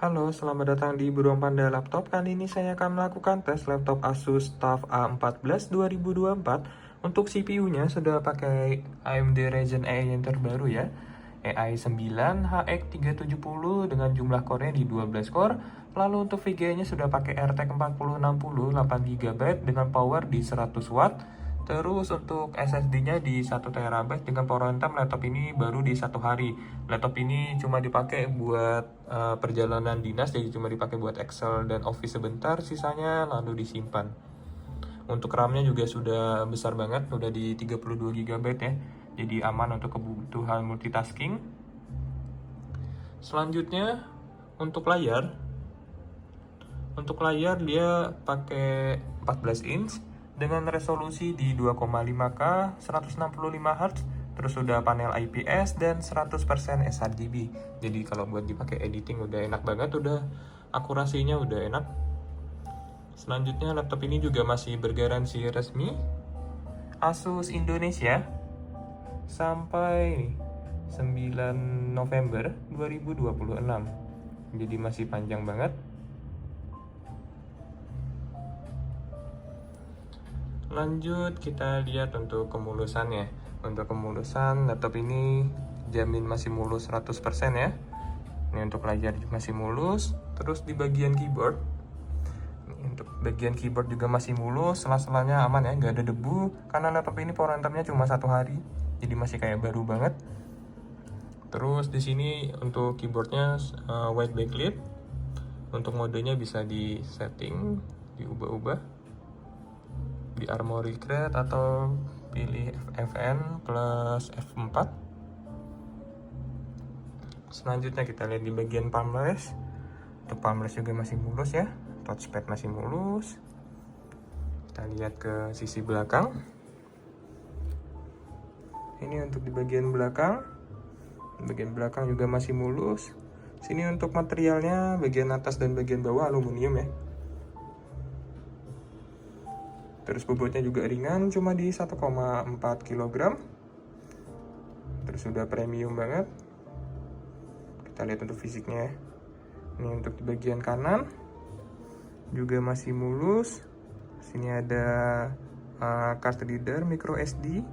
Halo, selamat datang di Burung Panda Laptop. Kali ini saya akan melakukan tes laptop Asus TUF A14 2024. Untuk CPU-nya sudah pakai AMD Ryzen AI yang terbaru ya. AI 9 HX370 dengan jumlah core-nya di 12 core. Lalu untuk VGA-nya sudah pakai RTX 4060 8GB dengan power di 100 watt. Terus untuk SSD-nya di 1 TB dengan power runtime laptop ini baru di 1 hari. Laptop ini cuma dipakai buat perjalanan dinas, jadi cuma dipakai buat Excel dan Office sebentar, sisanya lalu disimpan. Untuk RAM-nya juga sudah besar banget, udah di 32 GB ya. Jadi aman untuk kebutuhan multitasking. Selanjutnya untuk layar. Untuk layar dia pakai 14 inch dengan resolusi di 2,5K 165 Hz, terus sudah panel IPS dan 100% sRGB. Jadi kalau buat dipakai editing udah enak banget, udah akurasinya udah enak. Selanjutnya laptop ini juga masih bergaransi resmi Asus Indonesia sampai 9 November 2026. Jadi masih panjang banget. Lanjut kita lihat untuk kemulusannya. Untuk kemulusan laptop ini jamin masih mulus 100% ya. Ini untuk layar masih mulus. Terus di bagian keyboard, untuk bagian keyboard juga masih mulus, sela-selanya aman ya, nggak ada debu. Karena laptop ini power runtime-nya cuma 1 hari, jadi masih kayak baru banget. Terus di sini untuk keyboardnya white backlit. Untuk modenya bisa di setting, diubah-ubah di Armoury Crate atau pilih FN plus F4. Selanjutnya kita lihat di bagian palm rest. Untuk palm rest juga masih mulus ya, touchpad masih mulus. Kita lihat ke sisi belakang. Ini untuk di bagian belakang. Bagian belakang juga masih mulus. Sini untuk materialnya bagian atas dan bagian bawah aluminium ya. Terus bobotnya juga ringan, cuma di 1,4 kg. Terus sudah premium banget. Kita lihat untuk fisiknya ya. Ini untuk di bagian kanan juga masih mulus. Sini ada card reader micro SD.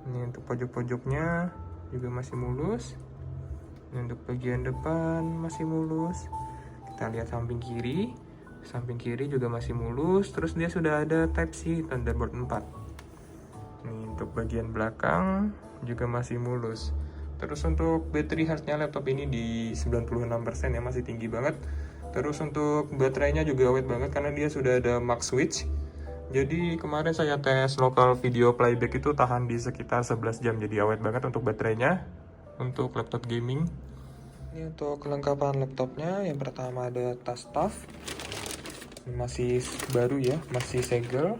Ini untuk pojok-pojoknya juga masih mulus. Ini untuk bagian depan masih mulus. Kita lihat samping kiri. Samping kiri juga masih mulus. Terus dia sudah ada Type-C Thunderbolt 4. Ini untuk bagian belakang juga masih mulus. Terus untuk battery health-nya laptop ini di 96% ya, masih tinggi banget. Terus untuk baterainya juga awet banget karena dia sudah ada max switch. Jadi kemarin saya tes local video playback itu tahan di sekitar 11 jam. Jadi awet banget untuk baterainya. Untuk laptop gaming. Ini untuk kelengkapan laptopnya. Yang pertama ada tas TUF. Ini masih baru ya, masih segel,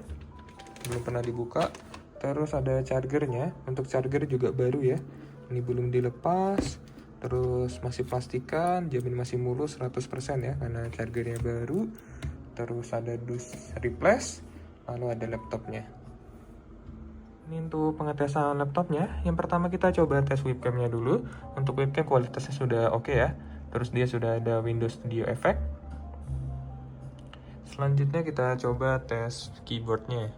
belum pernah dibuka. Terus ada chargernya. Untuk charger juga baru ya, ini belum dilepas. Terus masih plastikan, jamin masih mulus 100% ya, karena chargernya baru. Terus ada dus replace, lalu ada laptopnya. Ini untuk pengetesan laptopnya. Yang pertama kita coba tes webcamnya dulu. Untuk webcam kualitasnya sudah oke ya. Terus dia sudah ada Windows Studio Effect. Selanjutnya kita coba tes keyboardnya.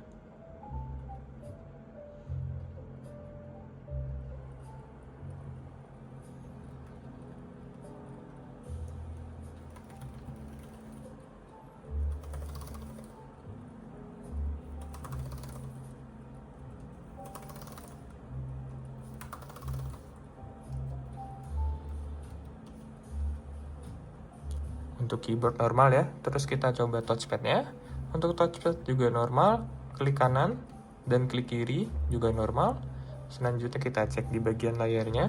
Untuk keyboard normal ya. Terus kita coba touchpadnya. Untuk touchpad juga normal, klik kanan dan klik kiri juga normal. Selanjutnya kita cek di bagian layarnya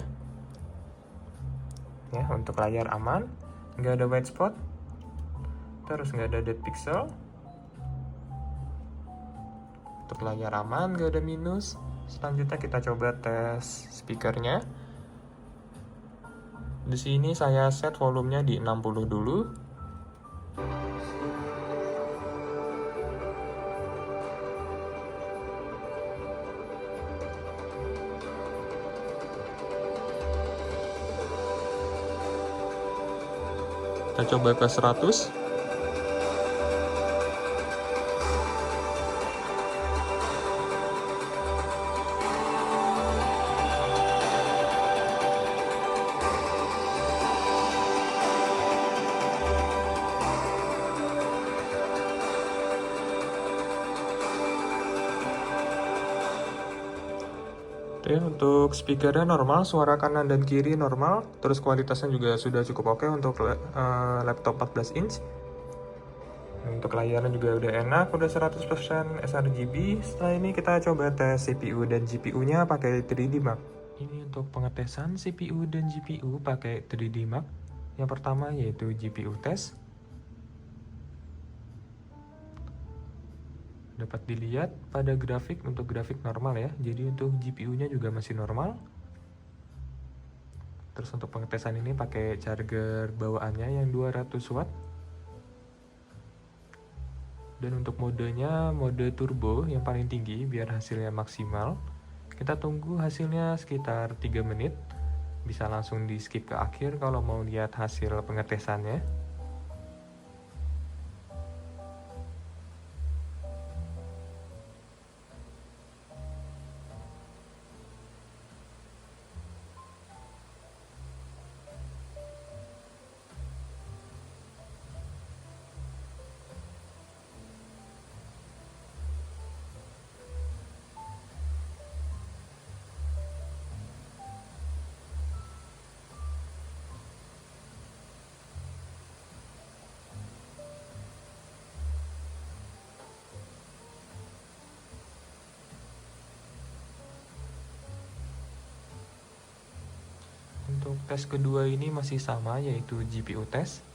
ya. Untuk layar aman, nggak ada white spot, terus nggak ada dead pixel. Untuk layar aman, nggak ada minus. Selanjutnya kita coba tes speakernya. Di sini saya set volumenya di 60 dulu. Kita coba ke 100. Oke, untuk speakernya normal, suara kanan dan kiri normal, terus kualitasnya juga sudah cukup oke untuk laptop 14 inch. Untuk layarnya juga udah enak, udah 100% sRGB. Setelah ini kita coba tes CPU dan GPU-nya pakai 3D Mark. Ini untuk pengetesan CPU dan GPU pakai 3D Mark. Yang pertama yaitu GPU test. Dapat dilihat pada grafik, untuk grafik normal ya, jadi untuk GPU-nya juga masih normal. Terus untuk pengetesan ini pakai charger bawaannya yang 200 watt. Dan untuk modenya, mode turbo yang paling tinggi biar hasilnya maksimal. Kita tunggu hasilnya sekitar 3 menit. Bisa langsung di skip ke akhir kalau mau lihat hasil pengetesannya. Untuk tes kedua ini masih sama, yaitu GPU test.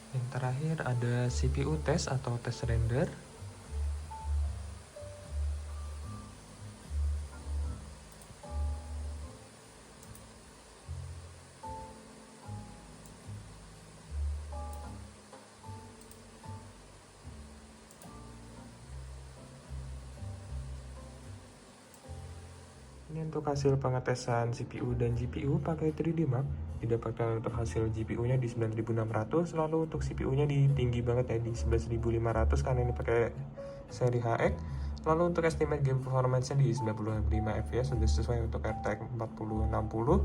Yang terakhir ada CPU test atau test render. Ini untuk hasil pengetesan CPU dan GPU pakai 3D Mark. Didapatkan untuk hasil GPU-nya di 9600, lalu untuk CPU-nya di tinggi banget ya di 11500 karena ini pakai seri HX. Lalu untuk estimate game performance-nya di 95 fps, sudah sesuai untuk RTX 4060.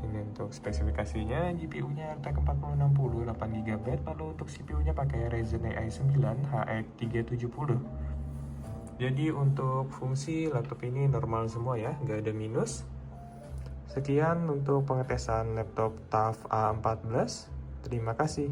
Ini untuk spesifikasinya, GPU-nya RTX 4060 8GB, lalu untuk CPU-nya pakai Ryzen AI 9 HX 370. Jadi untuk fungsi laptop ini normal semua ya, nggak ada minus. Sekian untuk pengetesan laptop TUF A14. Terima kasih.